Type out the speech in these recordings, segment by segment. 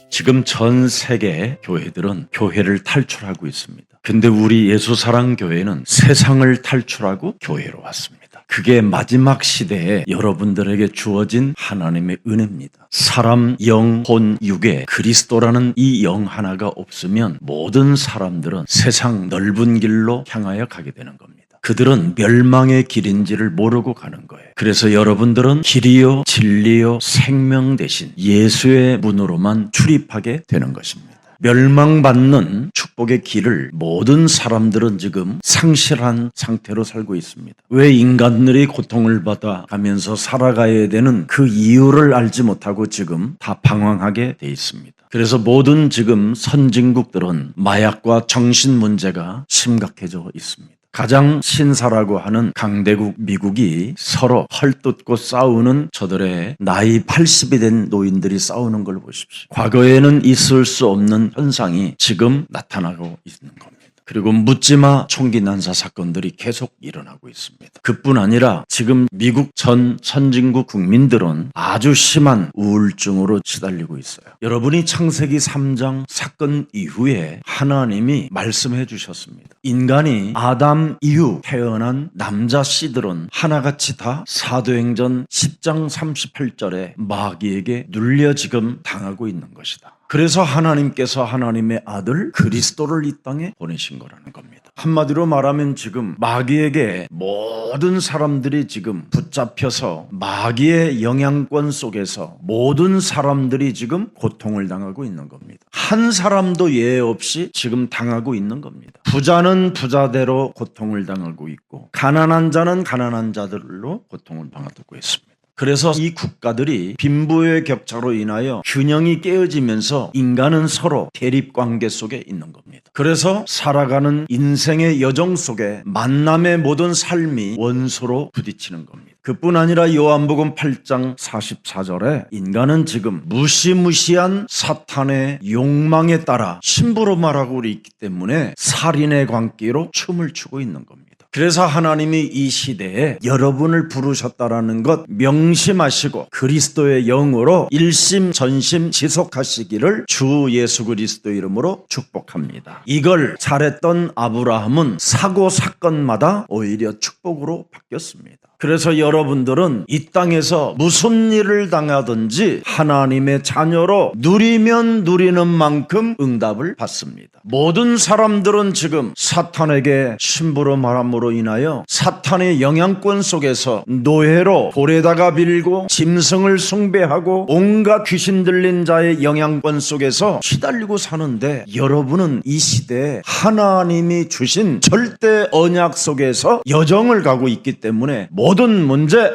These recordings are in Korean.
지금 전 세계 교회들은 교회를 탈출하고 있습니다. 근데 우리 예수사랑교회는 세상을 탈출하고 교회로 왔습니다. 그게 마지막 시대에 여러분들에게 주어진 하나님의 은혜입니다. 사람, 영, 혼, 육에 그리스도라는 이 영 하나가 없으면 모든 사람들은 세상 넓은 길로 향하여 가게 되는 겁니다. 그들은 멸망의 길인지를 모르고 가는 거예요. 그래서 여러분들은 길이요 진리요 생명 대신 예수의 문으로만 출입하게 되는 것입니다. 멸망받는 축복의 길을 모든 사람들은 지금 상실한 상태로 살고 있습니다. 왜 인간들이 고통을 받아 가면서 살아가야 되는 그 이유를 알지 못하고 지금 다 방황하게 돼 있습니다. 그래서 모든 지금 선진국들은 마약과 정신 문제가 심각해져 있습니다. 가장 신사라고 하는 강대국 미국이 서로 헐뜯고 싸우는 저들의 나이 80이 된 노인들이 싸우는 걸 보십시오. 과거에는 있을 수 없는 현상이 지금 나타나고 있는 겁니다. 그리고 묻지마 총기 난사 사건들이 계속 일어나고 있습니다. 그뿐 아니라 지금 미국 전 선진국 국민들은 아주 심한 우울증으로 시달리고 있어요. 여러분이 창세기 3장 사건 이후에 하나님이 말씀해 주셨습니다. 인간이 아담 이후 태어난 남자 씨들은 하나같이 다 사도행전 10장 38절에 마귀에게 눌려 지금 당하고 있는 것이다. 그래서 하나님께서 하나님의 아들 그리스도를 이 땅에 보내신 거라는 겁니다. 한마디로 말하면 지금 마귀에게 모든 사람들이 지금 붙잡혀서 마귀의 영향권 속에서 모든 사람들이 지금 고통을 당하고 있는 겁니다. 한 사람도 예외 없이 지금 당하고 있는 겁니다. 부자는 부자대로 고통을 당하고 있고 가난한 자는 가난한 자들로 고통을 당하고 있습니다. 그래서 이 국가들이 빈부의 격차로 인하여 균형이 깨어지면서 인간은 서로 대립관계 속에 있는 겁니다. 그래서 살아가는 인생의 여정 속에 만남의 모든 삶이 원수로 부딪히는 겁니다. 그뿐 아니라 요한복음 8장 44절에 인간은 지금 무시무시한 사탄의 욕망에 따라 심부름 말하고 있기 때문에 살인의 광기로 춤을 추고 있는 겁니다. 그래서 하나님이 이 시대에 여러분을 부르셨다라는 것 명심하시고 그리스도의 영으로 일심 전심 지속하시기를 주 예수 그리스도 이름으로 축복합니다. 이걸 잘했던 아브라함은 사고 사건마다 오히려 축복으로 바뀌었습니다. 그래서 여러분들은 이 땅에서 무슨 일을 당하든지 하나님의 자녀로 누리면 누리는 만큼 응답을 받습니다. 모든 사람들은 지금 사탄에게 심부름함으로 인하여 사탄의 영향권 속에서 노예로 돌에다가 빌고 짐승을 숭배하고 온갖 귀신 들린 자의 영향권 속에서 시달리고 사는데 여러분은 이 시대에 하나님이 주신 절대 언약 속에서 여정을 가고 있기 때문에 모든 문제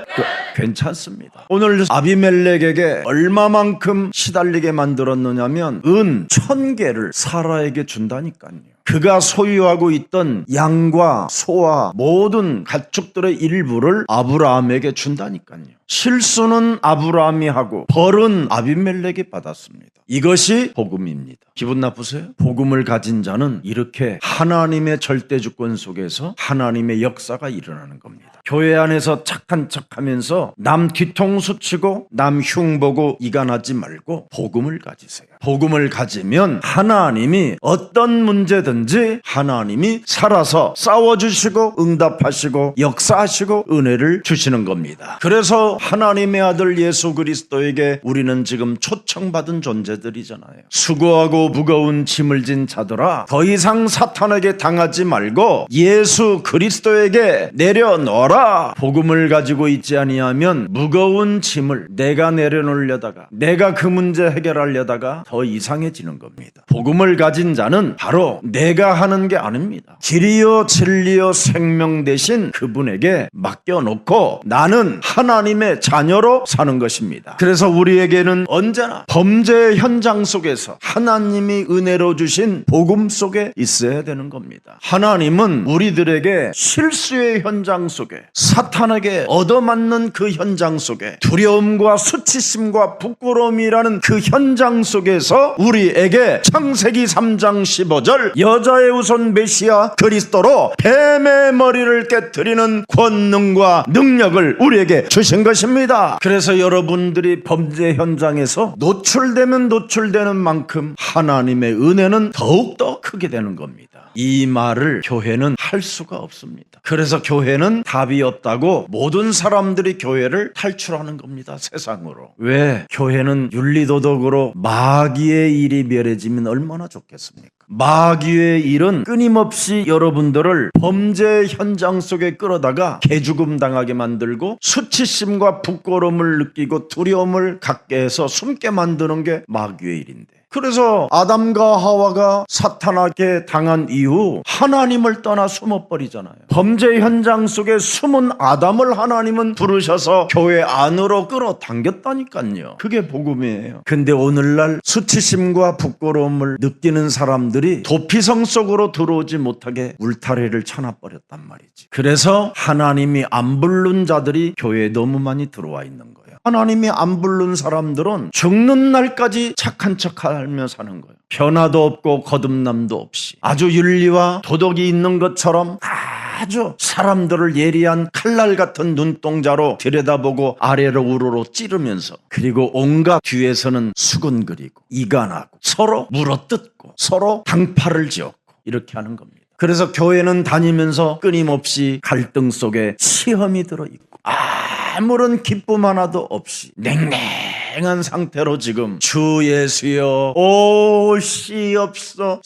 괜찮습니다. 오늘 아비멜렉에게 얼마만큼 시달리게 만들었느냐면 은 1000개를 사라에게 준다니까요. 그가 소유하고 있던 양과 소와 모든 가축들의 일부를 아브라함에게 준다니까요. 실수는 아브라함이 하고 벌은 아비멜렉이 받았습니다. 이것이 복음입니다. 기분 나쁘세요? 복음을 가진 자는 이렇게 하나님의 절대 주권 속에서 하나님의 역사가 일어나는 겁니다. 교회 안에서 착한 척하면서 남 뒤통수 치고 남 흉보고 이간하지 말고 복음을 가지세요. 복음을 가지면 하나님이 어떤 문제든지 하나님이 살아서 싸워주시고 응답하시고 역사하시고 은혜를 주시는 겁니다. 그래서 하나님의 아들 예수 그리스도에게 우리는 지금 초청받은 존재들이잖아요. 수고하고 무거운 짐을 진 자들아 더 이상 사탄에게 당하지 말고 예수 그리스도에게 내려놓아라. 복음을 가지고 있지 아니하면 무거운 짐을 내가 내려놓으려다가 내가 그 문제 해결하려다가 더 이상해지는 겁니다. 복음을 가진 자는 바로 내가 하는 게 아닙니다. 길이요 진리요 생명 대신 그분에게 맡겨놓고 나는 하나님의 자녀로 사는 것입니다. 그래서 우리에게는 언제나 범죄의 현장 속에서 하나님이 은혜로 주신 복음 속에 있어야 되는 겁니다. 하나님은 우리들에게 실수의 현장 속에 사탄에게 얻어맞는 그 현장 속에 두려움과 수치심과 부끄러움이라는 그 현장 속에 속에서 우리에게 창세기 3장 15절 여자의 후손 메시아 그리스도로 뱀의 머리를 깨트리는 권능과 능력을 우리에게 주신 것입니다. 그래서 여러분들이 범죄 현장에서 노출되면 노출되는 만큼 하나님의 은혜는 더욱더 크게 되는 겁니다. 이 말을 교회는 할 수가 없습니다. 그래서 교회는 답이 없다고 모든 사람들이 교회를 탈출하는 겁니다. 세상으로. 왜? 교회는 윤리도덕으로 마귀의 일이 멸해지면 얼마나 좋겠습니까? 마귀의 일은 끊임없이 여러분들을 범죄 현장 속에 끌어다가 개죽음 당하게 만들고 수치심과 부끄러움을 느끼고 두려움을 갖게 해서 숨게 만드는 게 마귀의 일인데, 그래서 아담과 하와가 사탄에게 당한 이후 하나님을 떠나 숨어버리잖아요. 범죄 현장 속에 숨은 아담을 하나님은 부르셔서 교회 안으로 끌어당겼다니까요. 그게 복음이에요. 근데 오늘날 수치심과 부끄러움을 느끼는 사람들이 도피성 속으로 들어오지 못하게 울타리를 쳐놔버렸단 말이지. 그래서 하나님이 안 부른 자들이 교회에 너무 많이 들어와 있는 거예요. 하나님이 안 부른 사람들은 죽는 날까지 착한 척 하며 사는 거예요. 변화도 없고 거듭남도 없이 아주 윤리와 도덕이 있는 것처럼 아주 사람들을 예리한 칼날 같은 눈동자로 들여다보고 아래로 우러러 찌르면서, 그리고 온갖 뒤에서는 수근거리고 이간하고 서로 물어뜯고 서로 당파를 지었고 이렇게 하는 겁니다. 그래서 교회는 다니면서 끊임없이 갈등 속에 시험이 들어있고 아무런 기쁨 하나도 없이 냉랭한 상태로 지금 주 예수여 오시옵소서,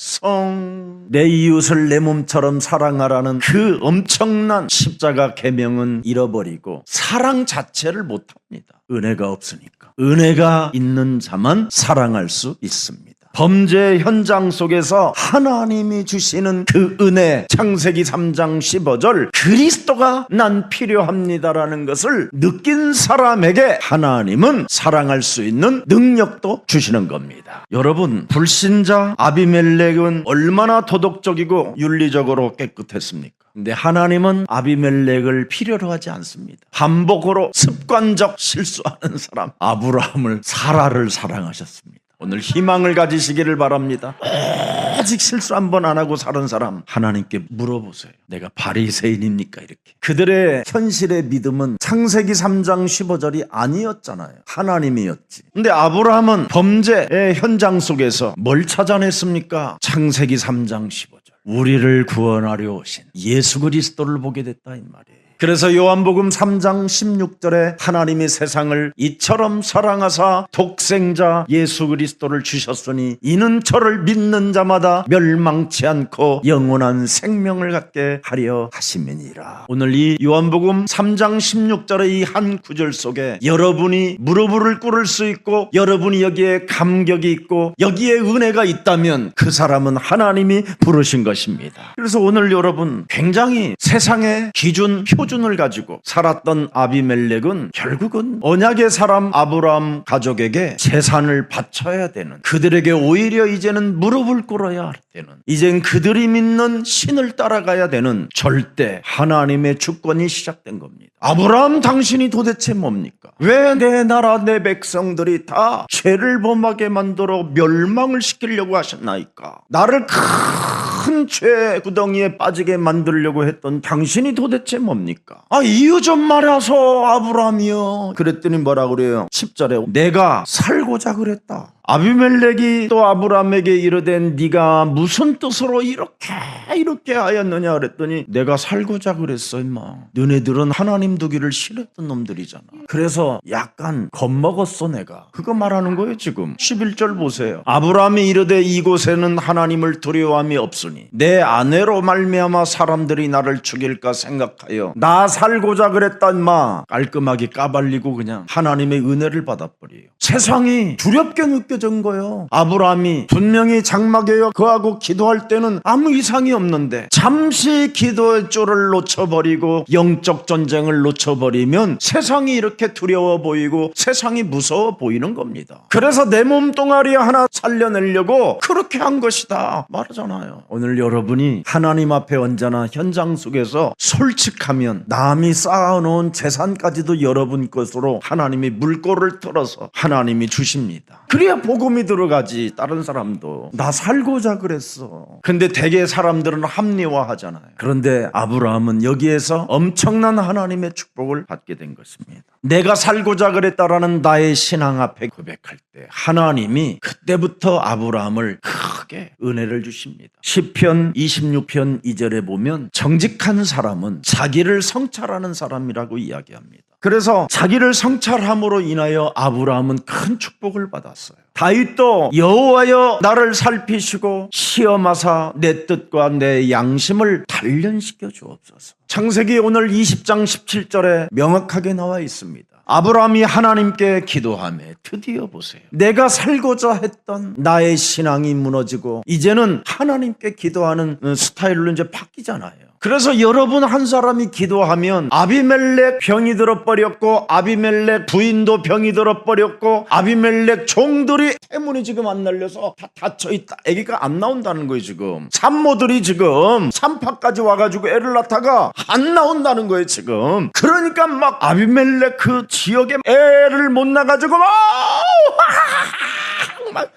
내 이웃을 내 몸처럼 사랑하라는 그 엄청난 십자가 계명은 잃어버리고 사랑 자체를 못합니다. 은혜가 없으니까. 은혜가 있는 자만 사랑할 수 있습니다. 범죄 현장 속에서 하나님이 주시는 그 은혜, 창세기 3장 15절 그리스도가 난 필요합니다라는 것을 느낀 사람에게 하나님은 사랑할 수 있는 능력도 주시는 겁니다. 여러분, 불신자 아비멜렉은 얼마나 도덕적이고 윤리적으로 깨끗했습니까? 근데 하나님은 아비멜렉을 필요로 하지 않습니다. 반복으로 습관적 실수하는 사람 아브라함을, 사라를 사랑하셨습니다. 오늘 희망을 가지시기를 바랍니다. 오직 실수 한 번 안 하고 사는 사람 하나님께 물어보세요. 내가 바리새인입니까? 이렇게. 그들의 현실의 믿음은 창세기 3장 15절이 아니었잖아요. 하나님이었지. 근데 아브라함은 범죄의 현장 속에서 뭘 찾아냈습니까? 창세기 3장 15절. 우리를 구원하려 오신 예수 그리스도를 보게 됐다 이 말이에요. 그래서 요한복음 3장 16절에 하나님이 세상을 이처럼 사랑하사 독생자 예수 그리스도를 주셨으니 이는 저를 믿는 자마다 멸망치 않고 영원한 생명을 갖게 하려 하심이니라. 오늘 이 요한복음 3장 16절의 이 한 구절 속에 여러분이 무릎을 꿇을 수 있고 여러분이 여기에 감격이 있고 여기에 은혜가 있다면 그 사람은 하나님이 부르신 것입니다. 그래서 오늘 여러분 굉장히 세상의 기준, 표준을 가지고 살았던 아비멜렉은 결국은 언약의 사람 아브라함 가족에게 재산을 바쳐야 되는, 그들에게 오히려 이제는 무릎을 꿇어야 되는, 이젠 그들이 믿는 신을 따라가야 되는 절대 하나님의 주권이 시작된 겁니다. 아브라함, 당신이 도대체 뭡니까? 왜 내 나라 내 백성들이 다 죄를 범하게 만들어 멸망을 시키려고 하셨나이까? 나를 큰 죄 구덩이에 빠지게 만들려고 했던 당신이 도대체 뭡니까? 이유 좀 말하소 아브라함이요. 그랬더니 뭐라 그래요? 10절에 내가 살고자 그랬다. 아비멜렉이 또 아브라함에게 이르되 네가 무슨 뜻으로 이렇게 하였느냐 그랬더니 내가 살고자 그랬어 임마. 너네들은 하나님 두기를 싫어했던 놈들이잖아. 그래서 약간 겁먹었어 내가. 그거 말하는 거예요 지금. 11절 보세요. 아브라함이 이르되 이곳에는 하나님을 두려워함이 없으니 내 아내로 말미암아 사람들이 나를 죽일까 생각하여 나 살고자 그랬다 임마. 깔끔하게 까발리고 그냥 하나님의 은혜를 받아버려요. 세상이 두렵게 느껴진 거예요. 아브라함이 분명히 장막에 거하고 기도할 때는 아무 이상이 없는데 잠시 기도의 줄을 놓쳐버리고 영적 전쟁을 놓쳐버리면 세상이 이렇게 두려워 보이고 세상이 무서워 보이는 겁니다. 그래서 내 몸뚱아리 하나 살려내려고 그렇게 한 것이다 말하잖아요. 오늘 여러분이 하나님 앞에 언제나 현장 속에서 솔직하면 남이 쌓아놓은 재산까지도 여러분 것으로 하나님이 물꼬를 틀어서 하나님이 주십니다. 그래야 복음이 들어가지. 다른 사람도 나 살고자 그랬어. 근데 대개 사람들은 합리화하잖아요. 그런데 아브라함은 여기에서 엄청난 하나님의 축복을 받게 된 것입니다. 내가 살고자 그랬다라는 나의 신앙 앞에 고백할 때 하나님이 그때부터 아브라함을 크게 은혜를 주십니다. 시편 26편 2절에 보면 정직한 사람은 자기를 성찰하는 사람이라고 이야기합니다. 그래서 자기를 성찰함으로 인하여 아브라함은 큰 축복을 받았어요. 다윗도 여호와여 나를 살피시고 시험하사 내 뜻과 내 양심을 단련시켜 주옵소서. 창세기 오늘 20장 17절에 명확하게 나와 있습니다. 아브라함이 하나님께 기도하며 드디어 보세요. 내가 살고자 했던 나의 신앙이 무너지고 이제는 하나님께 기도하는 스타일로 이제 바뀌잖아요. 그래서 여러분 한 사람이 기도하면 아비멜렉 병이 들어버렸고 아비멜렉 부인도 병이 들어버렸고 아비멜렉 종들이 태문이 지금 안 날려서 다 닫혀있다. 아기가 안 나온다는 거예요. 지금 산모들이 지금 산파까지 와가지고 애를 낳다가 안 나온다는 거예요. 지금 그러니까 막 아비멜렉 그 지역에 애를 못 낳아가지고 막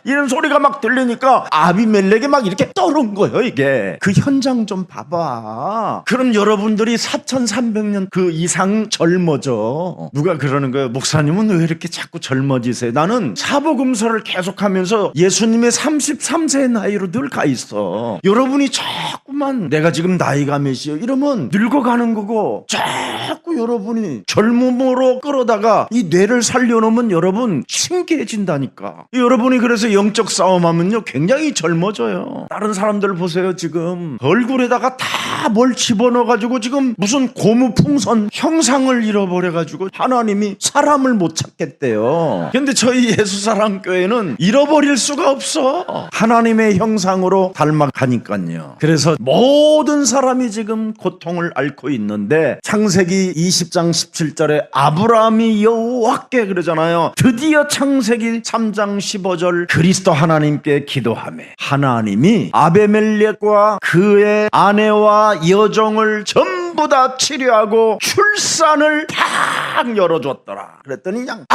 이런 소리가 막 들리니까 아비멜렉이 막 이렇게 떠오른 거예요. 이게 그 현장 좀 봐봐. 그럼 여러분들이 4300년 그 이상 젊어져. 누가 그러는 거예요. 목사님은 왜 이렇게 자꾸 젊어지세요? 나는 사복음서를 계속하면서 예수님의 33세의 나이로 늘 가 있어. 여러분이 자꾸만 내가 지금 나이가 몇이요 이러면 늙어가는 거고, 자꾸 여러분이 젊음으로 끌어다가 이 뇌를 살려놓으면 여러분 신기해진다니까. 여러분이 그래서 영적 싸움하면요 굉장히 젊어져요. 다른 사람들 보세요. 지금 얼굴에다가 다 뭘 집어넣어가지고 지금 무슨 고무풍선 형상을 잃어버려가지고 하나님이 사람을 못 찾겠대요. 근데 저희 예수사랑교회는 잃어버릴 수가 없어. 하나님의 형상으로 닮아가니까요. 그래서 모든 사람이 지금 고통을 앓고 있는데 창세기 20장 17절에 아브라함이 여호와께 그러잖아요. 드디어 창세기 3장 15절 그리스도 하나님께 기도하며 하나님이 아비멜렉과 그의 아내와 여종을 전부 다 치료하고 출산을 팍 열어줬더라. 그랬더니 그냥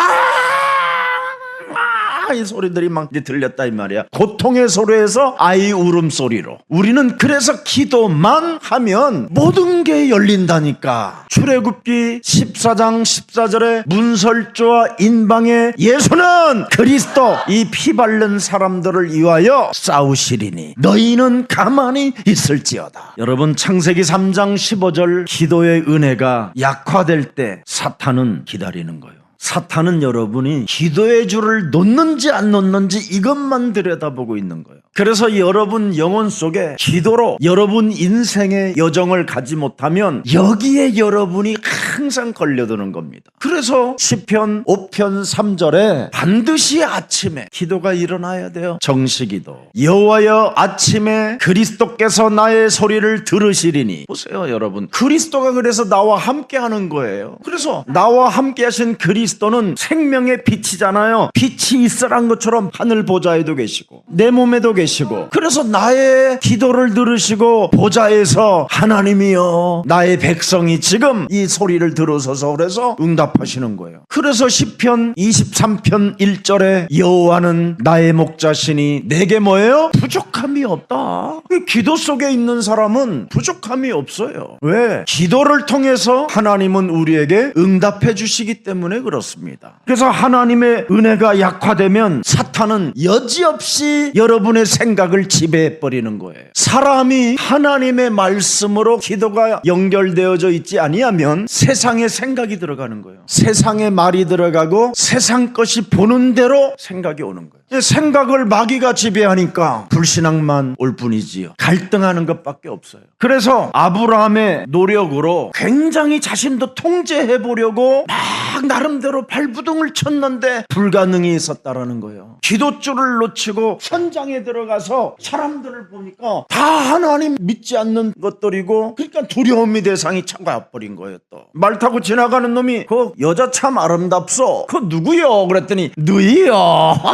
이 소리들이 막 이제 들렸다 이 말이야. 고통의 소리에서 아이 울음소리로. 우리는 그래서 기도만 하면 모든 게 열린다니까. 출애굽기 14장 14절에 문설주와 인방의 예수는 그리스도 이 피 바른 사람들을 위하여 싸우시리니 너희는 가만히 있을지어다. 여러분 창세기 3장 15절 기도의 은혜가 약화될 때 사탄은 기다리는 거예요. 사탄은 여러분이 기도의 줄을 놓는지 안 놓는지 이것만 들여다보고 있는 거예요. 그래서 여러분 영혼 속에 기도로 여러분 인생의 여정을 가지 못하면 여기에 여러분이 항상 걸려드는 겁니다. 그래서 시편 5편 3절에 반드시 아침에 기도가 일어나야 돼요. 정시기도. 여호와여 아침에 그리스도께서 나의 소리를 들으시리니. 보세요 여러분, 그리스도가 그래서 나와 함께 하는 거예요. 그래서 나와 함께 하신 그리스도는 생명의 빛이잖아요. 빛이 있으란 것처럼 하늘 보좌에도 계시고 내 몸에도 계시고, 그래서 나의 기도를 들으시고 보좌에서 하나님이여 나의 백성이 지금 이 소리를 들으소서 그래서 응답하시는 거예요. 그래서 시편 23편 1절에 여호와는 나의 목자시니 내게 뭐예요? 부족함이 없다. 기도 속에 있는 사람은 부족함이 없어요. 왜? 기도를 통해서 하나님은 우리에게 응답해 주시기 때문에 그렇습니다. 그래서 하나님의 은혜가 약화되면 사탄은 여지없이 여러분의 생각을 지배해버리는 거예요. 사람이 하나님의 말씀으로 기도가 연결되어져 있지 아니하면 세상의 생각이 들어가는 거예요. 세상의 말이 들어가고 세상 것이 보는 대로 생각이 오는 거예요. 생각을 마귀가 지배하니까 불신앙만 올 뿐이지요. 갈등하는 것밖에 없어요. 그래서 아브라함의 노력으로 굉장히 자신도 통제해 보려고 막 나름대로 발부둥을 쳤는데 불가능이 있었다라는 거예요. 기도줄을 놓치고 현장에 들어가서 사람들을 보니까 다 하나님 믿지 않는 것들이고, 그러니까 두려움이 대상이 차가버린 거예요. 또 말 타고 지나가는 놈이 그 여자 참 아름답소. 그 누구요? 그랬더니 누이요.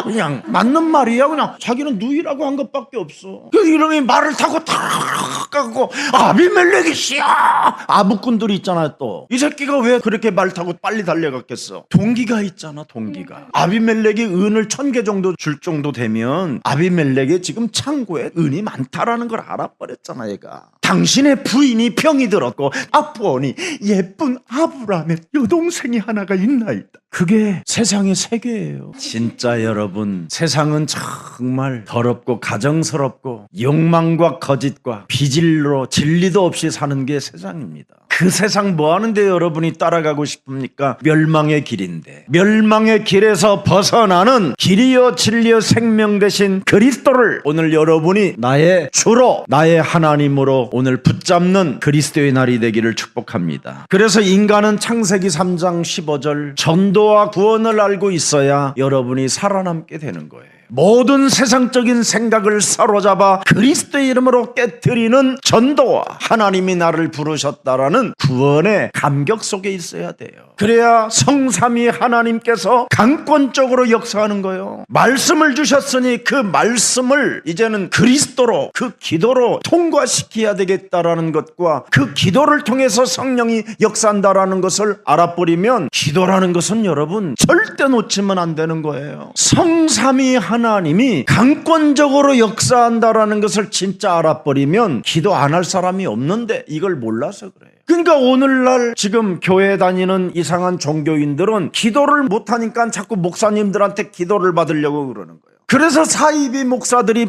그냥 맞는 말이야. 그냥 자기는 누이라고 한 것밖에 없어. 그 이놈이 말을 타고 탁 가고 아비멜렉이 씨야. 아부꾼들이 있잖아요. 또 이 새끼가 왜 그렇게 말 타고 빨리 달려가 갔겠어? 동기가 있잖아, 동기가. 아비멜렉이 은을 1000개 정도 줄 정도 되면 아비멜렉의 지금 창고에 은이 많다라는 걸 알아버렸잖아, 얘가. 당신의 부인이 병이 들었고 아프오니 예쁜 아브라함의 여동생이 하나가 있나이다. 그게 세상의 세계예요. 진짜 여러분, 세상은 정말 더럽고 가정스럽고 욕망과 거짓과 비질로 진리도 없이 사는 게 세상입니다. 그 세상 뭐 하는데 여러분이 따라가고 싶습니까? 멸망의 길인데, 멸망의 길에서 벗어나는 길이요 진리요 생명 되신 그리스도를 오늘 여러분이 나의 주로 나의 하나님으로 오늘 붙잡는 그리스도의 날이 되기를 축복합니다. 그래서 인간은 창세기 3장 15절 전도와 구원을 알고 있어야 여러분이 살아남게 되는 거예요. 모든 세상적인 생각을 사로잡아 그리스도의 이름으로 깨트리는 전도와 하나님이 나를 부르셨다라는 구원의 감격 속에 있어야 돼요. 그래야 성삼위 하나님께서 강권적으로 역사하는 거예요. 말씀을 주셨으니 그 말씀을 이제는 그리스도로, 그 기도로 통과시켜야 되겠다라는 것과 그 기도를 통해서 성령이 역사한다라는 것을 알아버리면 기도라는 것은 여러분 절대 놓치면 안 되는 거예요. 성삼위 하나님이 강권적으로 역사한다라는 것을 진짜 알아버리면 기도 안 할 사람이 없는데 이걸 몰라서 그래요. 그러니까 오늘날 지금 교회 다니는 이상한 종교인들은 기도를 못하니까 자꾸 목사님들한테 기도를 받으려고 그러는 거예요. 그래서 사이비 목사들이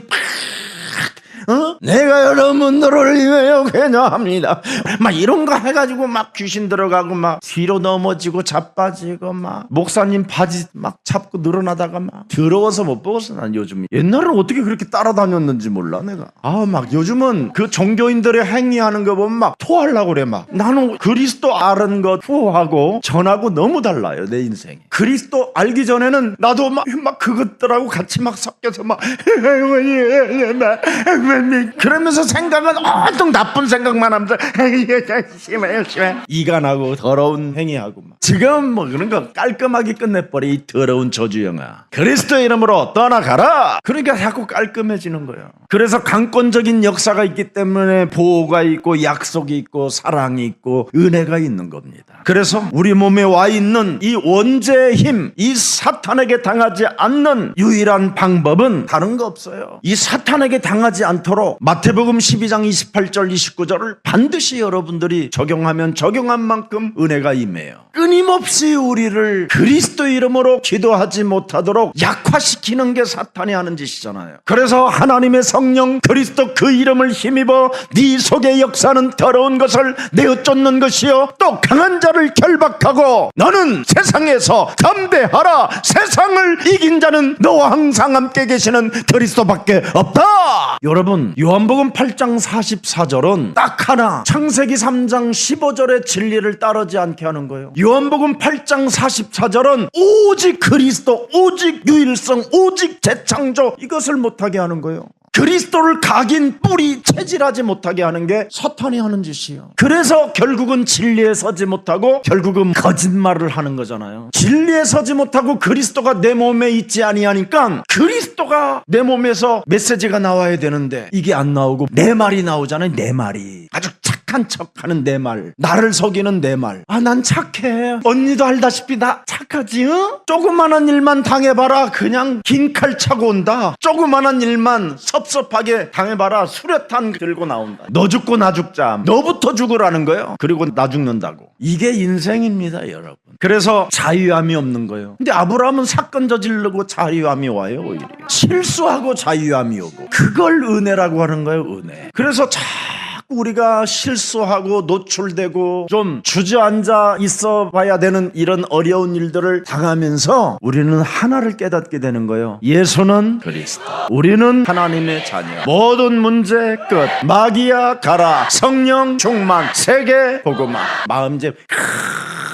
내가 여러분들을 위하여 회개합니다 막 이런 거 해가지고 막 귀신 들어가고 막 뒤로 넘어지고 자빠지고 막 목사님 바지 막 잡고 늘어나다가 막 더러워서 못 보겠어. 난 요즘 옛날에는 어떻게 그렇게 따라다녔는지 몰라 내가. 막 요즘은 그 종교인들의 행위하는 거 보면 막 토하려고 그래. 막 나는 그리스도 아는 것 후하고 전하고 너무 달라요 내 인생이. 그리스도 알기 전에는 나도 막 그것들하고 같이 막 섞여서 막 그러면서 생각은 온통 나쁜 생각만 하면서 심해 이간하고 더러운 행위하고 막. 지금 뭐 그런 거 깔끔하게 끝내버려 이 더러운 저주영아. 그리스도의 이름으로 떠나가라. 그러니까 자꾸 깔끔해지는 거예요. 그래서 강권적인 역사가 있기 때문에 보호가 있고 약속이 있고 사랑이 있고 은혜가 있는 겁니다. 그래서 우리 몸에 와 있는 이 원죄의 힘, 이 사탄에게 당하지 않는 유일한 방법은 다른 거 없어요. 이 사탄에게 당하지 않도록 마태복음 12장 28절 29절을 반드시 여러분들이 적용하면 적용한 만큼 은혜가 임해요. 끊임없이 우리를 그리스도 이름으로 기도하지 못하도록 약화시키는 게 사탄이 하는 짓이잖아요. 그래서 하나님의 성령 그리스도 그 이름을 힘입어 네 속에 역사하는 더러운 것을 내어 쫓는 것이요 또 강한 자를 결박하고 너는 세상에서 담대하라. 세상을 이긴 자는 너와 항상 함께 계시는 그리스도밖에 없다. 여러분 요한복음 8장 44절은 딱 하나 창세기 3장 15절의 진리를 따르지 않게 하는 거예요. 요한복음 8장 44절은 오직 그리스도, 오직 유일성, 오직 재창조 이것을 못하게 하는 거예요. 그리스도를 각인 뿌리 체질하지 못하게 하는 게 사탄이 하는 짓이에요. 그래서 결국은 진리에 서지 못하고 결국은 거짓말을 하는 거잖아요. 진리에 서지 못하고 그리스도가 내 몸에 있지 아니하니까 그리스도가 내 몸에서 메시지가 나와야 되는데 이게 안 나오고 내 말이 나오잖아요. 내 말이 아주 착한 척하는 내 말, 나를 속이는 내 말. 난 착해. 언니도 알다시피 나 착하지? 조그마한 일만 당해봐라 그냥 긴 칼 차고 온다. 조그마한 일만 섭섭하게 당해봐라 수류탄 들고 나온다. 너 죽고 나 죽자. 너부터 죽으라는 거예요. 그리고 나 죽는다고. 이게 인생입니다 여러분. 그래서 자유함이 없는 거예요. 근데 아브라함은 사건 저지르고 자유함이 와요. 오히려 실수하고 자유함이 오고 그걸 은혜라고 하는 거예요. 은혜. 그래서 우리가 실수하고 노출되고 좀 주저앉아 있어 봐야 되는 이런 어려운 일들을 당하면서 우리는 하나를 깨닫게 되는 거예요. 예수는 그리스도, 우리는 하나님의 자녀. 모든 문제 끝. 마귀야 가라. 성령 충만. 세계 복음화. 마음제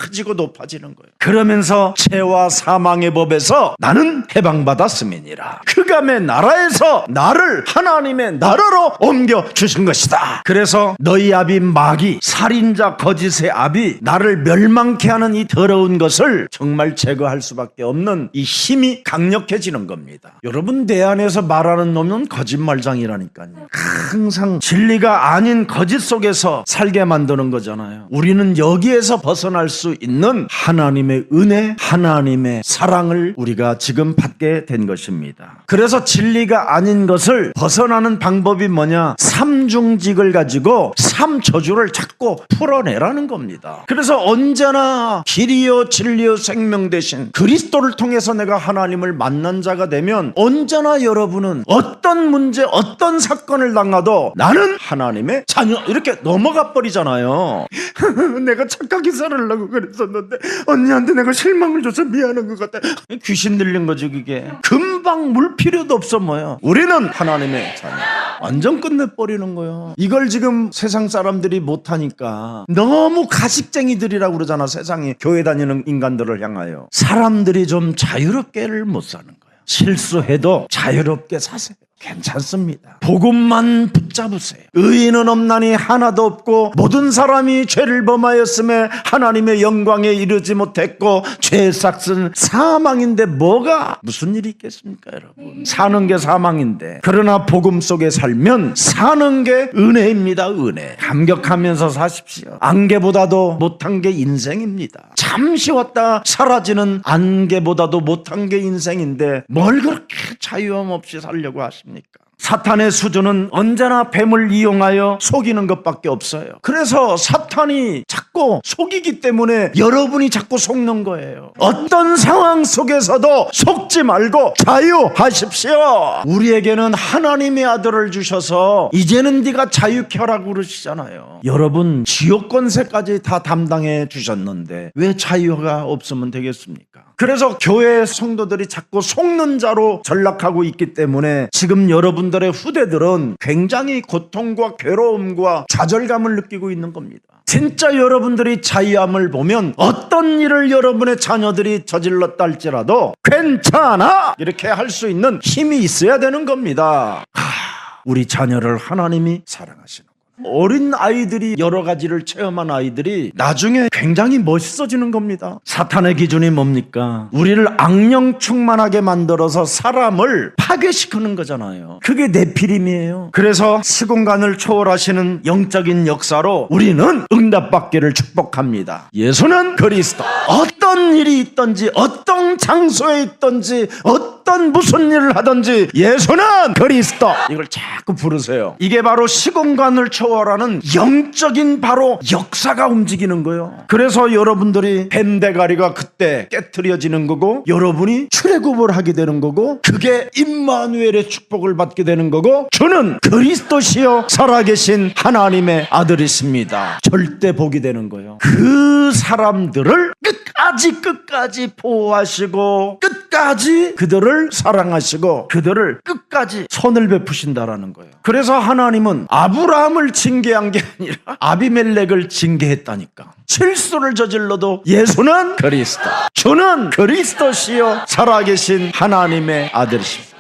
커지고 높아지는 거예요. 그러면서 죄와 사망의 법에서 나는 해방받았음이니라. 흑암의 나라에서 나를 하나님의 나라로 옮겨 주신 것이다. 그래서 너희 아비 마귀, 살인자 거짓의 아비, 나를 멸망케 하는 이 더러운 것을 정말 제거할 수밖에 없는 이 힘이 강력해지는 겁니다. 여러분 내 안에서 말하는 놈은 거짓말장이라니까요. 항상 진리가 아닌 거짓 속에서 살게 만드는 거잖아요. 우리는 여기에서 벗어날 수 있는 하나님의 은혜, 하나님의 사랑을 우리가 지금 받게 된 것입니다. 그래서 진리가 아닌 것을 벗어나는 방법이 뭐냐? 삼중직을 가지고 삼저주를 자꾸 풀어내라는 겁니다. 그래서 언제나 길이요 진리요 생명 되신 그리스도를 통해서 내가 하나님을 만난 자가 되면 언제나 여러분은 어떤 문제, 어떤 사건을 당하도 나는 하나님의 자녀 이렇게 넘어가 버리잖아요. 내가 착하게 살으려고 그랬었는데 언니한테 내가 실망을 줘서 미안한 것 같아. 귀신 들린 거지 그게. 금방 물 필요도 없어 뭐야. 우리는 하나님의 자녀. 완전 끝내버리는 거예요. 이걸 지금 세상 사람들이 못하니까 너무 가식쟁이들이라고 그러잖아. 세상에 교회 다니는 인간들을 향하여. 사람들이 좀 자유롭게를 못 사는 거예요. 실수해도 자유롭게 사세요. 괜찮습니다. 복음만 붙잡으세요. 의인은 없나니 하나도 없고 모든 사람이 죄를 범하였음에 하나님의 영광에 이르지 못했고 죄의 삭은 사망인데 뭐가 무슨 일이 있겠습니까 여러분. 사는 게 사망인데 그러나 복음 속에 살면 사는 게 은혜입니다. 은혜. 감격하면서 사십시오. 안개보다도 못한 게 인생입니다. 잠시 왔다 사라지는 안개보다도 못한 게 인생인데 뭘 그렇게 자유함 없이 살려고 하십니까? 사탄의 수준은 언제나 뱀을 이용하여 속이는 것밖에 없어요. 그래서 사탄이 자꾸 속이기 때문에 여러분이 자꾸 속는 거예요. 어떤 상황 속에서도 속지 말고 자유하십시오. 우리에게는 하나님의 아들을 주셔서 이제는 네가 자유케 하라고 그러시잖아요. 여러분 지옥 권세까지 다 담당해 주셨는데 왜 자유가 없으면 되겠습니까? 그래서 교회 성도들이 자꾸 속는 자로 전락하고 있기 때문에 지금 여러분들의 후대들은 굉장히 고통과 괴로움과 좌절감을 느끼고 있는 겁니다. 진짜 여러분들이 자유함을 보면 어떤 일을 여러분의 자녀들이 저질렀다 할지라도 괜찮아! 이렇게 할 수 있는 힘이 있어야 되는 겁니다. 우리 자녀를 하나님이 사랑하시는 어린 아이들이 여러 가지를 체험한 아이들이 나중에 굉장히 멋있어지는 겁니다. 사탄의 기준이 뭡니까? 우리를 악령 충만하게 만들어서 사람을 파괴시키는 거잖아요. 그게 네피림이에요. 그래서 시공간을 초월하시는 영적인 역사로 우리는 응답받기를 축복합니다. 예수는 그리스도. 어떤 일이 있든지 어떤 장소에 있든지 어떤 무슨 일을 하든지 예수는 그리스도. 이걸 자꾸 부르세요. 이게 바로 시공간을 초월하는 영적인 바로 역사가 움직이는 거예요. 그래서 여러분들이 뱀대가리가 그때 깨트려지는 거고 여러분이 출애굽을 하게 되는 거고 그게 임마누엘의 축복을 받게 되는 거고 주는 그리스도시요 살아계신 하나님의 아들이십니다. 절대 복이 되는 거예요. 그 사람들을 끝까지 보호하시고 끝까지 그들을 사랑하시고 그들을 끝까지 선을 베푸신다라는 거예요. 그래서 하나님은 아브라함을 징계한 게 아니라 아비멜렉을 징계했다니까. 실수를 저질러도 예수는 그리스도, 주는 그리스도시요 살아계신 하나님의 아들이십니다.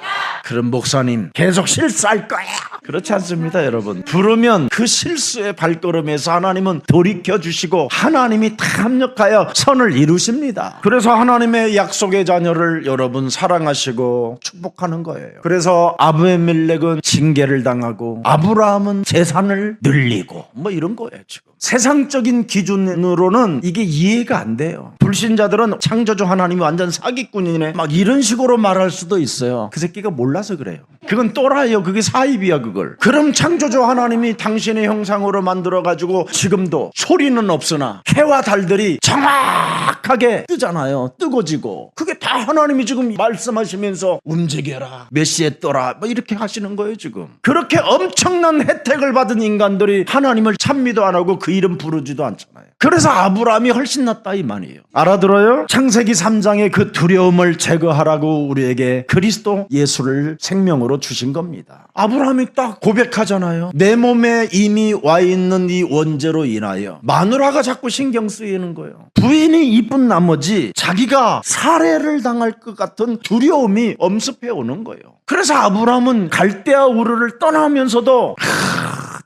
그럼 목사님 계속 실수할 거야. 그렇지 않습니다 여러분. 부르면 그 실수의 발걸음에서 하나님은 돌이켜주시고 하나님이 다 합력하여 선을 이루십니다. 그래서 하나님의 약속의 자녀를 여러분 사랑하시고 축복하는 거예요. 그래서 아비멜렉은 징계를 당하고 아브라함은 재산을 늘리고 뭐 이런 거예요. 지금 세상적인 기준으로는 이게 이해가 안 돼요. 불신자들은 창조주 하나님이 완전 사기꾼이네 막 이런 식으로 말할 수도 있어요. 그 새끼가 몰라서 그래요. 그건 또라이요. 그게 사입이야 그걸. 그럼 창조주 하나님이 당신의 형상으로 만들어가지고 지금도 소리는 없으나 해와 달들이 정확하게 뜨잖아요. 뜨거지고 그게 다 하나님이 지금 말씀하시면서 움직여라 몇 시에 떠라 뭐 이렇게 하시는 거예요 지금. 그렇게 엄청난 혜택을 받은 인간들이 하나님을 찬미도 안 하고 그 이름 부르지도 않잖아요. 그래서 아브라함이 훨씬 낫다 이 말이에요. 알아들어요? 창세기 3장의 그 두려움을 제거하라고 우리에게 그리스도 예수를 생명으로 주신 겁니다. 아브라함이 딱 고백하잖아요. 내 몸에 이미 와 있는 이 원죄로 인하여 마누라가 자꾸 신경 쓰이는 거예요. 부인이 이쁜 나머지 자기가 살해를 당할 것 같은 두려움이 엄습해 오는 거예요. 그래서 아브라함은 갈대아 우르를 떠나면서도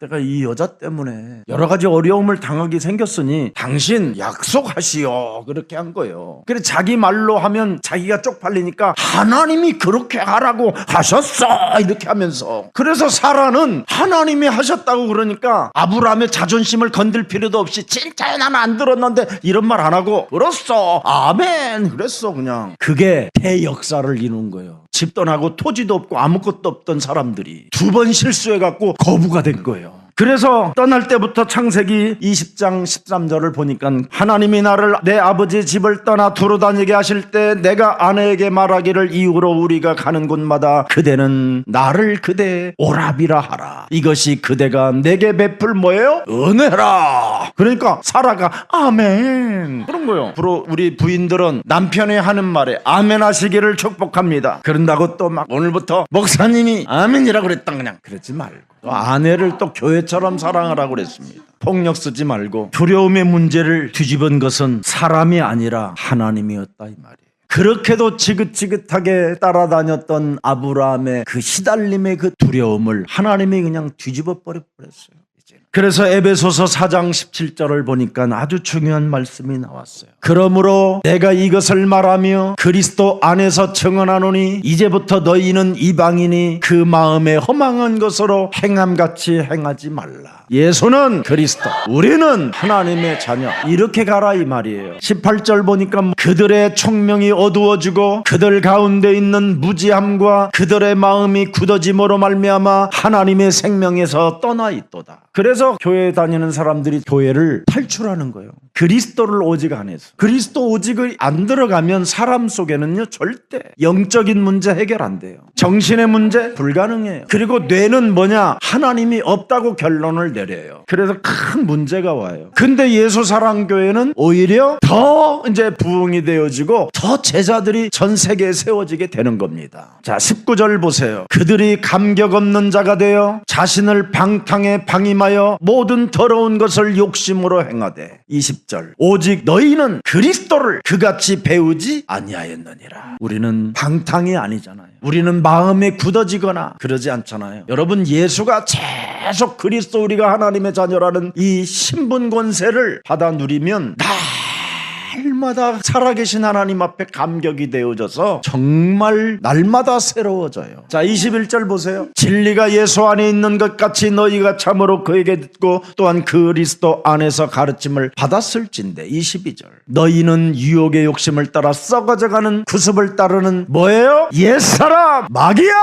내가 이 여자 때문에 여러 가지 어려움을 당하게 생겼으니 당신 약속하시오. 그렇게 한 거예요. 그래 자기 말로 하면 자기가 쪽팔리니까 하나님이 그렇게 하라고 하셨어. 이렇게 하면서. 그래서 사라는 하나님이 하셨다고 그러니까 아브라함의 자존심을 건들 필요도 없이 진짜요 나는 안 들었는데 이런 말 안 하고 그랬어. 아멘. 그랬어 그냥. 그게 대역사를 이룬 거예요. 집 떠나고 토지도 없고 아무것도 없던 사람들이 두 번 실수해갖고 거부가 된 거예요. 그래서 떠날 때부터 창세기 20장 13절을 보니까 하나님이 나를 내 아버지 집을 떠나 두루 다니게 하실 때 내가 아내에게 말하기를 이후로 우리가 가는 곳마다 그대는 나를 그대의 오라비라 하라. 이것이 그대가 내게 베풀 뭐예요? 은혜라. 그러니까 사라가 아멘 그런 거예요. 앞으로 우리 부인들은 남편이 하는 말에 아멘 하시기를 축복합니다. 그런다고 또 막 오늘부터 목사님이 아멘이라고 그랬다 그냥 그러지 말고 아내를 또 교회처럼 사랑하라고 그랬습니다. 폭력 쓰지 말고. 두려움의 문제를 뒤집은 것은 사람이 아니라 하나님이었다 이 말이에요. 그렇게도 지긋지긋하게 따라다녔던 아브라함의 그 시달림의 그 두려움을 하나님이 그냥 뒤집어 버렸어요. 그래서 에베소서 4장 17절을 보니까 아주 중요한 말씀이 나왔어요. 그러므로 내가 이것을 말하며 그리스도 안에서 증언하노니 이제부터 너희는 이방인이 그 마음에 허망한 것으로 행함같이 행하지 말라. 예수는 그리스도, 우리는 하나님의 자녀. 이렇게 가라 이 말이에요. 18절 보니까 그들의 총명이 어두워지고 그들 가운데 있는 무지함과 그들의 마음이 굳어짐으로 말미암아 하나님의 생명에서 떠나 있도다. 그래서 교회 다니는 사람들이 교회를 탈출하는 거예요. 그리스도를 오직 안에서. 그리스도 오직을 안 들어가면 사람 속에는요 절대 영적인 문제 해결 안 돼요. 정신의 문제 불가능해요. 그리고 뇌는 뭐냐? 하나님이 없다고 결론을 내려요. 그래서 큰 문제가 와요. 근데 예수 사랑 교회는 오히려 더 이제 부흥이 되어지고 더 제자들이 전 세계에 세워지게 되는 겁니다. 자 19절 보세요. 그들이 감격 없는 자가 되어 자신을 방탕에 방임하여 모든 더러운 것을 욕심으로 행하되 20절 오직 너희는 그리스도를 그같이 배우지 아니하였느니라. 우리는 방탕이 아니잖아요. 우리는 마음에 굳어지거나 그러지 않잖아요. 여러분 예수가 계속 그리스도 우리가 하나님의 자녀라는 이 신분 권세를 받아 누리면 날마다 살아계신 하나님 앞에 감격이 되어져서 정말 날마다 새로워져요. 자 21절 보세요. 진리가 예수 안에 있는 것 같이 너희가 참으로 그에게 듣고 또한 그리스도 안에서 가르침을 받았을진데 22절 너희는 유혹의 욕심을 따라 썩어져가는 구습을 따르는 뭐예요? 옛사람 마귀야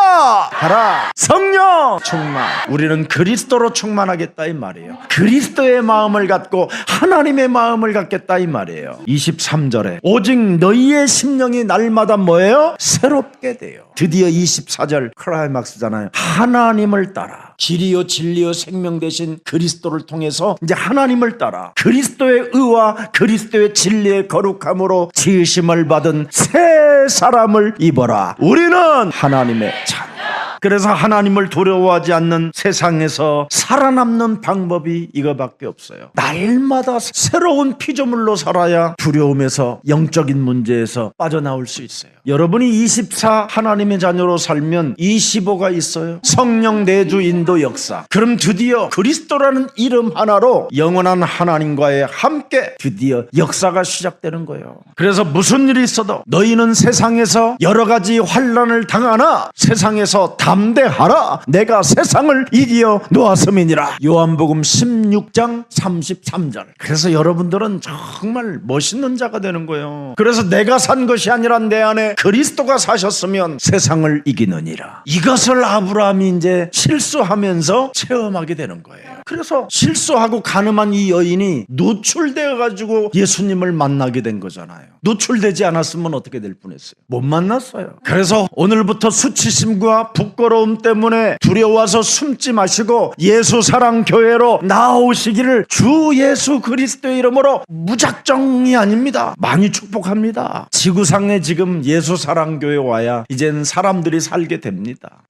가라. 성령 충만. 우리는 그리스도로 충만하겠다 이 말이에요. 그리스도의 마음을 갖고 하나님의 마음을 갖겠다 이 말이에요. 23절에 오직 너희의 심령이 날마다 뭐예요? 새롭게 돼요. 드디어 24절 클라이막스잖아요. 하나님을 따라 길이요 진리요 생명 되신 그리스도를 통해서 이제 하나님을 따라 그리스도의 의와 그리스도의 진리의 거룩함으로 지으심을 받은 새 사람을 입어라. 우리는 하나님의 자녀. 그래서 하나님을 두려워하지 않는 세상에서 살아남는 방법이 이거밖에 없어요. 날마다 새로운 피조물로 살아야 두려움에서 영적인 문제에서 빠져나올 수 있어요. 여러분이 24 하나님의 자녀로 살면 25가 있어요. 성령 내주 인도 역사. 그럼 드디어 그리스도라는 이름 하나로 영원한 하나님과의 함께 드디어 역사가 시작되는 거예요. 그래서 무슨 일이 있어도 너희는 세상에서 여러 가지 환난을 당하나 세상에서 담대하라. 내가 세상을 이겨 놓았음이니라. 요한복음 16장 33절. 그래서 여러분들은 정말 멋있는 자가 되는 거예요. 그래서 내가 산 것이 아니라 내 안에 그리스도가 사셨으면 세상을 이기느니라. 이것을 아브라함이 이제 실수하면서 체험하게 되는 거예요. 그래서 실수하고 가늠한 이 여인이 노출되어 가지고 예수님을 만나게 된 거잖아요. 노출되지 않았으면 어떻게 될 뻔했어요? 못 만났어요. 그래서 오늘부터 수치심과 부끄러움 때문에 두려워서 숨지 마시고 예수 사랑 교회로 나오시기를 주 예수 그리스도의 이름으로 무작정이 아닙니다. 많이 축복합니다. 지구상에 지금 예수 사랑 교회 와야 이제는 사람들이 살게 됩니다.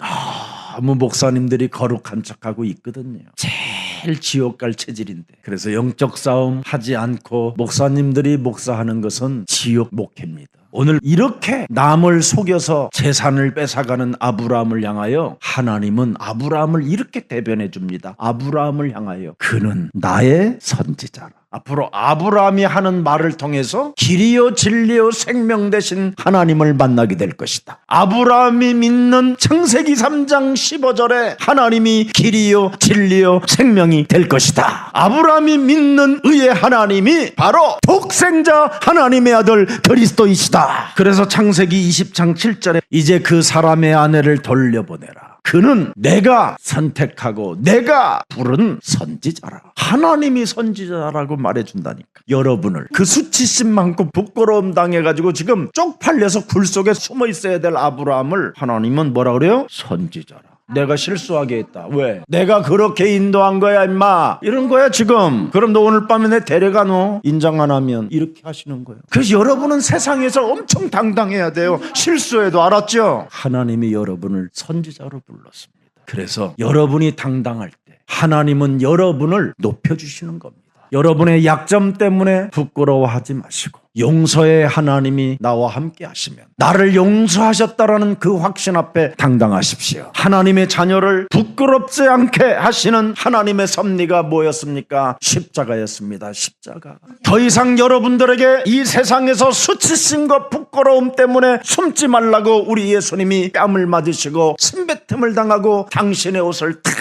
너무 목사님들이 거룩한 척하고 있거든요. 매일 지옥 갈 체질인데, 그래서 영적 싸움 하지 않고 목사님들이 목사하는 것은 지옥 목회입니다. 오늘 이렇게 남을 속여서 재산을 뺏어가는 아브라함을 향하여 하나님은 아브라함을 이렇게 대변해 줍니다. 아브라함을 향하여 그는 나의 선지자라. 앞으로 아브라함이 하는 말을 통해서 길이요 진리요 생명 되신 하나님을 만나게 될 것이다. 아브라함이 믿는 창세기 3장 15절에 하나님이 길이요 진리요 생명이 될 것이다. 아브라함이 믿는 의의 하나님이 바로 독생자 하나님의 아들 그리스도이시다. 그래서 창세기 20장 7절에 이제 그 사람의 아내를 돌려보내라. 그는 내가 선택하고 내가 부른 선지자라. 하나님이 선지자라고 말해준다니까. 여러분을 그 수치심 많고 부끄러움 당해가지고 지금 쪽팔려서 굴 속에 숨어 있어야 될 아브라함을 하나님은 뭐라 그래요? 선지자라. 내가 실수하게 했다. 왜? 내가 그렇게 인도한 거야 임마, 이런 거야 지금. 그럼 너 오늘 밤에 내 데려가, 너 인정 안 하면 이렇게 하시는 거예요. 그래서 여러분은 세상에서 엄청 당당해야 돼요. 실수해도. 알았죠? 하나님이 여러분을 선지자로 불렀습니다. 그래서 여러분이 당당할 때 하나님은 여러분을 높여주시는 겁니다. 여러분의 약점 때문에 부끄러워하지 마시고 용서의 하나님이 나와 함께 하시면 나를 용서하셨다라는 그 확신 앞에 당당하십시오. 하나님의 자녀를 부끄럽지 않게 하시는 하나님의 섭리가 뭐였습니까? 십자가였습니다. 십자가. 더 이상 여러분들에게 이 세상에서 수치심과 부끄러움 때문에 숨지 말라고 우리 예수님이 뺨을 맞으시고 침뱉음을 당하고 당신의 옷을 탁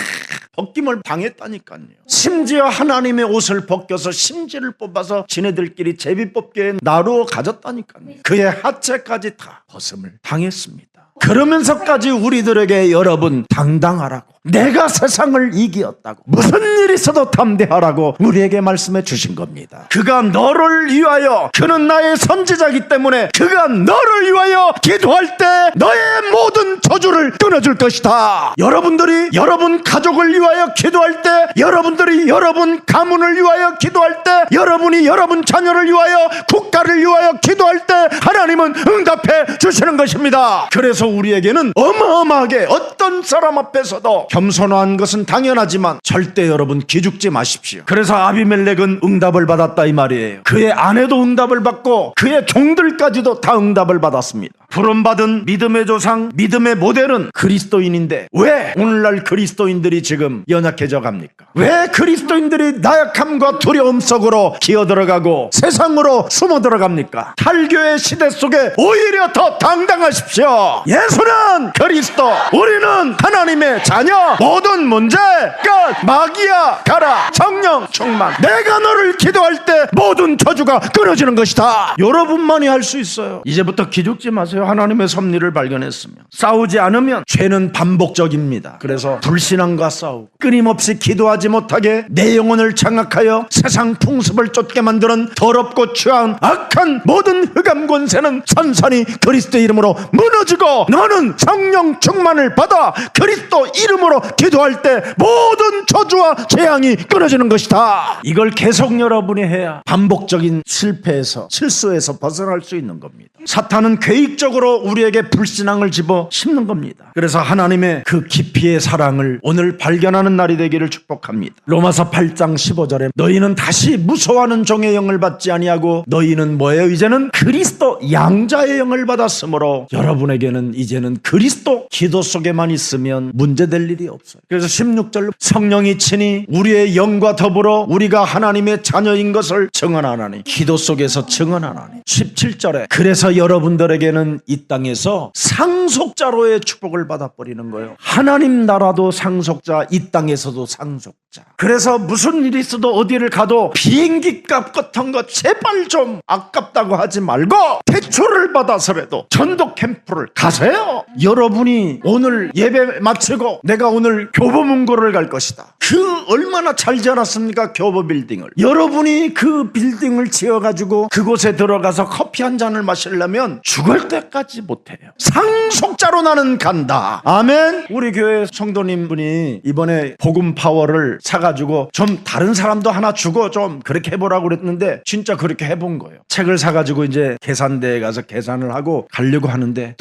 벗김을 당했다니까요. 심지어 하나님의 옷을 벗겨서 심지를 뽑아서 지네들끼리 제비뽑기에 나루어 가졌다니까요. 그의 하체까지 다 벗음을 당했습니다. 그러면서까지 우리들에게 여러분 당당하라고, 내가 세상을 이기었다고, 무슨 일이 있어도 담대하라고 우리에게 말씀해 주신 겁니다. 그가 너를 위하여, 그는 나의 선지자이기 때문에 그가 너를 위하여 기도할 때 너의 모든 저주를 끊어줄 것이다. 여러분들이 여러분 가족을 위하여 기도할 때, 여러분들이 여러분 가문을 위하여 기도할 때, 여러분이 여러분 자녀를 위하여 국가를 위하여 기도할 때 하나님은 응답해 주시는 것입니다. 그래서 우리에게는 어마어마하게 어떤 사람 앞에서도 겸손한 것은 당연하지만 절대 여러분 기죽지 마십시오. 그래서 아비멜렉은 응답을 받았다 이 말이에요. 그의 아내도 응답을 받고 그의 종들까지도 다 응답을 받았습니다. 부름받은 믿음의 조상, 믿음의 모델은 그리스도인인데 왜 오늘날 그리스도인들이 지금 연약해져 갑니까? 왜 그리스도인들이 나약함과 두려움 속으로 기어들어가고 세상으로 숨어 들어갑니까? 탈교의 시대 속에 오히려 더 당당하십시오. 예수는 그리스도, 우리는 하나님의 자녀. 모든 문제 끝. 마귀야 가라. 성령 충만. 내가 너를 기도할 때 모든 저주가 끊어지는 것이다. 여러분만이 할 수 있어요. 이제부터 기죽지 마세요. 하나님의 섭리를 발견했으면. 싸우지 않으면 죄는 반복적입니다. 그래서 불신앙과 싸우고 끊임없이 기도하지 못하게 내 영혼을 장악하여 세상 풍습을 쫓게 만드는 더럽고 추한 악한 모든 흑암 권세는 선선히 그리스도 이름으로 무너지고, 너는 성령 충만을 받아 그리스도 이름으로 기도할 때 모든 저주와 재앙이 끊어지는 것이다. 이걸 계속 여러분이 해야 반복적인 실패에서, 실수에서 벗어날 수 있는 겁니다. 사탄은 계획적으로 우리에게 불신앙을 집어 심는 겁니다. 그래서 하나님의 그 깊이의 사랑을 오늘 발견하는 날이 되기를 축복합니다. 로마서 8장 15절에 너희는 다시 무서워하는 종의 영을 받지 아니하고 너희는 뭐예요? 이제는 그리스도 양자의 영을 받았으므로 여러분에게는 이제는 그리스도 기도 속에만 있으면 문제될 일이 없어요. 그래서 16절로 성령이 친히 우리의 영과 더불어 우리가 하나님의 자녀인 것을 증언하나니, 기도 속에서 증언하나니. 17절에 그래서 여러분들에게는 이 땅에서 상속자로의 축복을 받아버리는 거예요. 하나님 나라도 상속자, 이 땅에서도 상속자. 그래서 무슨 일이 있어도 어디를 가도 비행기 값 같은 거 제발 좀 아깝다고 하지 말고 대출을 받아서라도 전도 캠프를 가세요. 여러분이 오늘 예배 마치고 내가 오늘 교보문고를 갈 것이다. 그 얼마나 잘 지어놨습니까? 교보 빌딩을. 여러분이 그 빌딩을 지어가지고 그곳에 들어가서 커피 한 잔을 마시려면 죽을 때까지 못해요. 상속자로 나는 간다. 아멘. 우리 교회 성도님 분이 이번에 복음 파워를 사가지고 좀 다른 사람도 하나 주고 좀 그렇게 해보라고 그랬는데 진짜 그렇게 해본 거예요. 책을 사가지고 이제 계산대에 가서 계산을 하고 가려고 하는데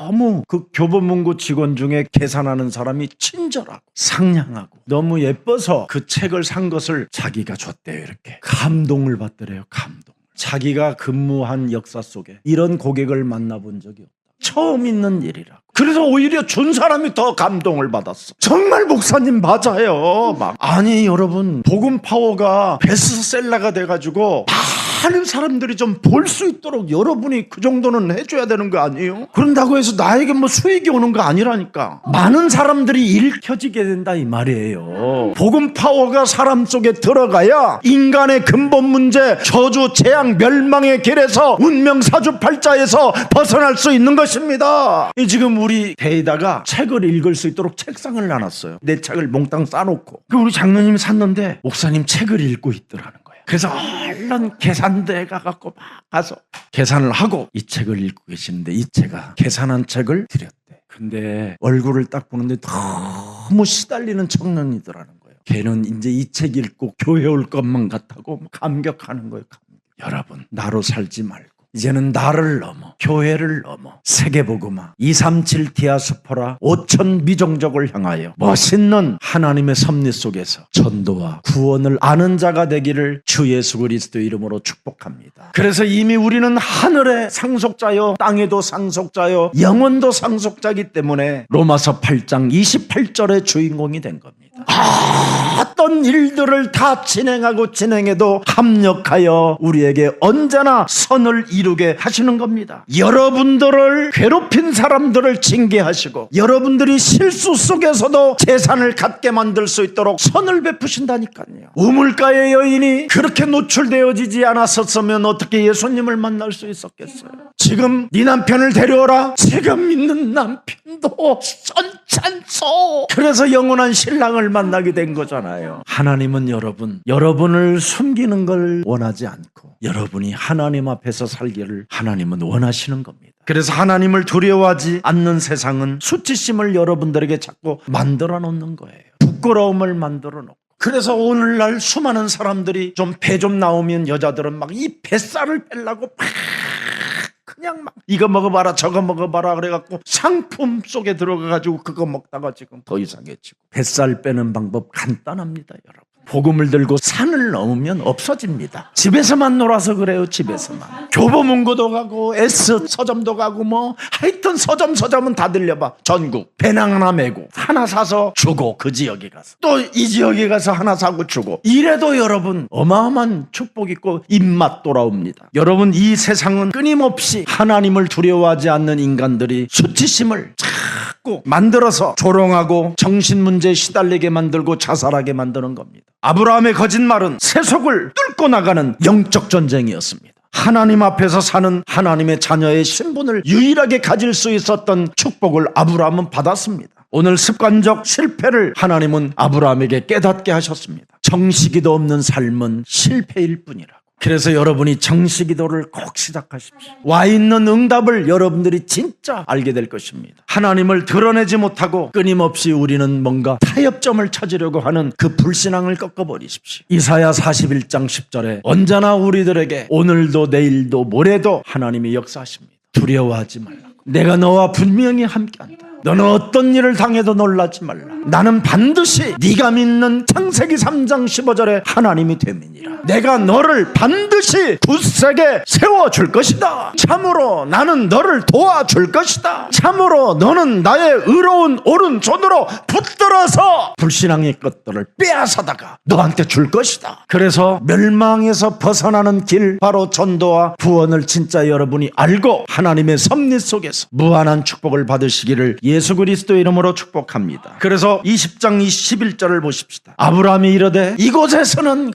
너무 그 교보문고 직원 중에 계산하는 사람이 친절하고 상냥하고 너무 예뻐서 그 책을 산 것을 자기가 줬대요. 이렇게 감동을 받더래요. 감동. 자기가 근무한 역사 속에 이런 고객을 만나본 적이 없다. 처음 있는 일이라고. 그래서 오히려 준 사람이 더 감동을 받았어. 정말 목사님 맞아요. 막 아니 여러분, 복음 파워가 베스트셀러가 돼가지고 많은 사람들이 좀 볼 수 있도록 여러분이 그 정도는 해줘야 되는 거 아니에요? 그런다고 해서 나에게 뭐 수익이 오는 거 아니라니까. 많은 사람들이 일켜지게 된다 이 말이에요. 복음 파워가 사람 속에 들어가야 인간의 근본 문제, 저주, 재앙, 멸망의 길에서 운명 사주팔자에서 벗어날 수 있는 것입니다. 지금 우리 대에다가 책을 읽을 수 있도록 책상을 놔놨어요. 내 책을 몽땅 싸놓고. 우리 장로님이 샀는데 목사님 책을 읽고 있더라는 거예요. 그래서 얼른 계산대에 가갖고 막 가서 계산을 하고 이 책을 읽고 계시는데 이 제가 계산한 책을 드렸대. 근데 얼굴을 딱 보는데 너무 시달리는 청년이더라는 거예요. 걔는 이제 이 책 읽고 교회 올 것만 같다고 감격하는 거예요. 여러분, 나로 살지 말고 이제는 나를 넘어 교회를 넘어 세계복음화 237 디아스포라 5천 미종족을 향하여 멋있는 하나님의 섭리 속에서 전도와 구원을 아는 자가 되기를 주 예수 그리스도 이름으로 축복합니다. 그래서 이미 우리는 하늘의 상속자요 땅에도 상속자요 영원도 상속자이기 때문에 로마서 8장 28절의 주인공이 된 겁니다. 어떤 일들을 다 진행하고 진행해도 합력하여 우리에게 언제나 선을 이루게 하시는 겁니다. 여러분들을 괴롭힌 사람들을 징계하시고 여러분들이 실수 속에서도 재산을 갖게 만들 수 있도록 선을 베푸신다니까요. 우물가의 여인이 그렇게 노출되어지지 않았었으면 어떻게 예수님을 만날 수 있었겠어요? 지금 네 남편을 데려오라. 지금 있는 남편도 선찬소. 그래서 영원한 신랑을 만나게 된 거잖아요. 하나님은 여러분을 숨기는 걸 원하지 않고 여러분이 하나님 앞에서 살기를 하나님은 원하시는 겁니다. 그래서 하나님을 두려워하지 않는 세상은 수치심을 여러분들에게 자꾸 만들어 놓는 거예요. 부끄러움을 만들어 놓고. 그래서 오늘날 수많은 사람들이 좀 배 좀 나오면 여자들은 막 이 뱃살을 빼려고 그냥 막 이거 먹어봐라 저거 먹어봐라 그래갖고 상품 속에 들어가가지고 그거 먹다가 지금 더 이상해지고. 뱃살 빼는 방법 간단합니다. 여러분, 복음을 들고 산을 넘으면 없어집니다. 집에서만 놀아서 그래요. 집에서만. 교보문고도 가고 S 서점도 가고 뭐 하여튼 서점은 다 들려봐. 전국 배낭 하나 메고 하나 사서 주고 그 지역에 가서 또 이 지역에 가서 하나 사고 주고 이래도 여러분 어마어마한 축복 있고 입맛 돌아옵니다. 여러분, 이 세상은 끊임없이 하나님을 두려워하지 않는 인간들이 수치심을 자꾸 만들어서 조롱하고 정신문제에 시달리게 만들고 자살하게 만드는 겁니다. 아브라함의 거짓말은 세속을 뚫고 나가는 영적 전쟁이었습니다. 하나님 앞에서 사는 하나님의 자녀의 신분을 유일하게 가질 수 있었던 축복을 아브라함은 받았습니다. 오늘 습관적 실패를 하나님은 아브라함에게 깨닫게 하셨습니다. 정식이도 없는 삶은 실패일 뿐이라고. 그래서 여러분이 정식기도를 꼭 시작하십시오. 와 있는 응답을 여러분들이 진짜 알게 될 것입니다. 하나님을 드러내지 못하고 끊임없이 우리는 뭔가 타협점을 찾으려고 하는 그 불신앙을 꺾어버리십시오. 이사야 41장 10절에 언제나 우리들에게 오늘도 내일도 모레도 하나님이 역사하십니다. 두려워하지 말라고. 내가 너와 분명히 함께한다. 너는 어떤 일을 당해도 놀라지 말라. 나는 반드시 네가 믿는 창세기 3장 15절에 하나님이 됨이니라. 내가 너를 반드시 굳세게 세워줄 것이다. 참으로 나는 너를 도와줄 것이다. 참으로 너는 나의 의로운 오른손으로 붙들어서 불신앙의 것들을 빼앗아다가 너한테 줄 것이다. 그래서 멸망에서 벗어나는 길, 바로 전도와 구원을 진짜 여러분이 알고 하나님의 섭리 속에서 무한한 축복을 받으시기를 예수 그리스도 이름으로 축복합니다. 그래서 20장 21절을 보십시다. 아브라함이 이르되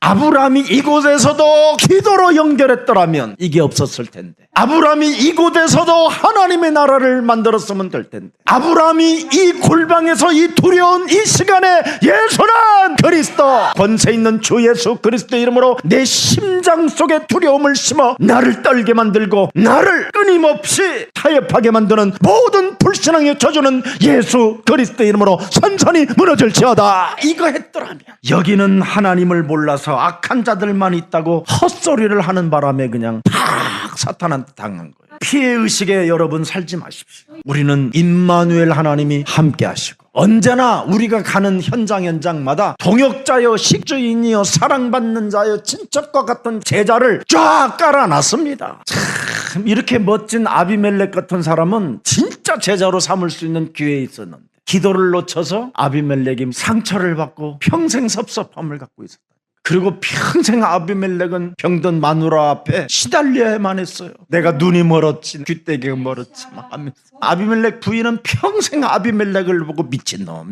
아브라함이 이곳에서도 기도로 연결했더라면 이게 없었을 텐데, 아브라함이 이곳에서도 하나님의 나라를 만들었으면 될 텐데, 아브라함이 이 골방에서 이 두려운 이 시간에 예수는 그리스도, 권세 있는 주 예수 그리스도 이름으로 내 심장 속에 두려움을 심어 나를 떨게 만들고 나를 끊임없이 타협하게 만드는 모든 불신앙의 저주는 예수 그리스도 이름으로 선선히 무너질지어다. 이거 했더라면, 여기는 하나님을 몰라서 악한 자들만 있다고 헛소리를 하는 바람에 그냥 팍 사탄한테 당한 거예요. 피해의식에 여러분 살지 마십시오. 우리는 임마누엘 하나님이 함께 하시고 언제나 우리가 가는 현장마다 동역자여 식주인이여 사랑받는 자여 친척과 같은 제자를 쫙 깔아놨습니다. 참 이렇게 멋진 아비멜렉 같은 사람은 진짜 제자로 삼을 수 있는 기회에 있었는데 기도를 놓쳐서 아비멜렉이 상처를 받고 평생 섭섭함을 갖고 있었다. 그리고 평생 아비멜렉은 병든 마누라 앞에 시달려야만 했어요. 내가 눈이 멀었지 귀때기가 멀었지 막 하면서. 아비멜렉 부인은 평생 아비멜렉을 보고 미친놈.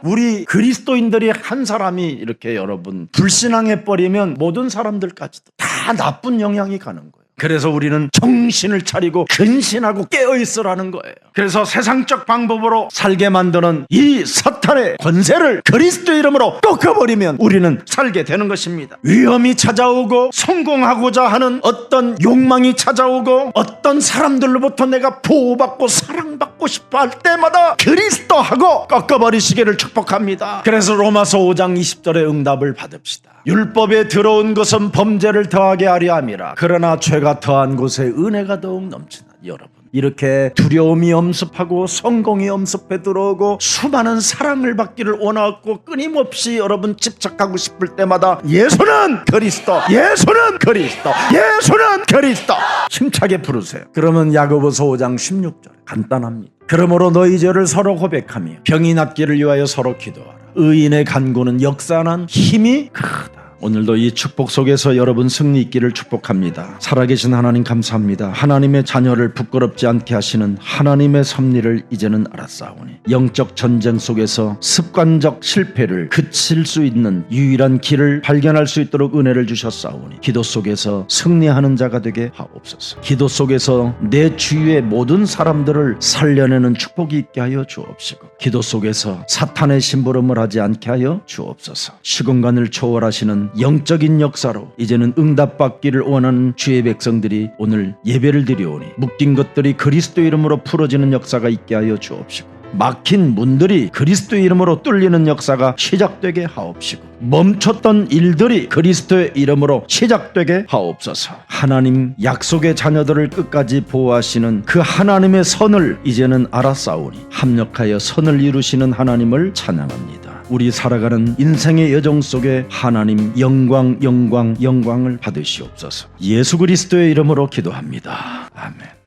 우리 그리스도인들이 한 사람이 이렇게 여러분 불신앙해 버리면 모든 사람들까지도 다 나쁜 영향이 가는 거예요. 그래서 우리는 정신을 차리고 근신하고 깨어있으라는 거예요. 그래서 세상적 방법으로 살게 만드는 이 사탄의 권세를 그리스도 이름으로 꺾어버리면 우리는 살게 되는 것입니다. 위험이 찾아오고 성공하고자 하는 어떤 욕망이 찾아오고 어떤 사람들로부터 내가 보호받고 사랑받고 싶어 할 때마다 그리스도하고 꺾어버리시기를 축복합니다. 그래서 로마서 5장 20절의 응답을 받읍시다. 율법에 들어온 것은 범죄를 더하게 하려 함이라. 그러나 죄가 더한 곳에 은혜가 더욱 넘치나. 여러분 이렇게 두려움이 엄습하고 성공이 엄습해 들어오고 수많은 사랑을 받기를 원하고 끊임없이 여러분 집착하고 싶을 때마다 예수는 그리스도, 예수는 그리스도, 예수는 그리스도 힘차게 부르세요. 그러면 야고보서 5장 16절 간단합니다. 그러므로 너희 죄를 서로 고백하며 병이 낫기를 위하여 서로 기도하라. 의인의 간구는 역사하는 힘이 크다. 오늘도 이 축복 속에서 여러분 승리 있기를 축복합니다. 살아계신 하나님 감사합니다. 하나님의 자녀를 부끄럽지 않게 하시는 하나님의 섭리를 이제는 알았사오니 영적 전쟁 속에서 습관적 실패를 그칠 수 있는 유일한 길을 발견할 수 있도록 은혜를 주셨사오니 기도 속에서 승리하는 자가 되게 하옵소서. 기도 속에서 내 주위의 모든 사람들을 살려내는 축복이 있게 하여 주옵시고 기도 속에서 사탄의 심부름을 하지 않게 하여 주옵소서. 시공간을 초월하시는 영적인 역사로 이제는 응답받기를 원하는 주의 백성들이 오늘 예배를 드려오니 묶인 것들이 그리스도 이름으로 풀어지는 역사가 있게 하여 주옵시고 막힌 문들이 그리스도 이름으로 뚫리는 역사가 시작되게 하옵시고 멈췄던 일들이 그리스도의 이름으로 시작되게 하옵소서. 하나님 약속의 자녀들을 끝까지 보호하시는 그 하나님의 선을 이제는 알았사오니 합력하여 선을 이루시는 하나님을 찬양합니다. 우리 살아가는 인생의 여정 속에 하나님 영광을 받으시옵소서. 예수 그리스도의 이름으로 기도합니다. 아멘.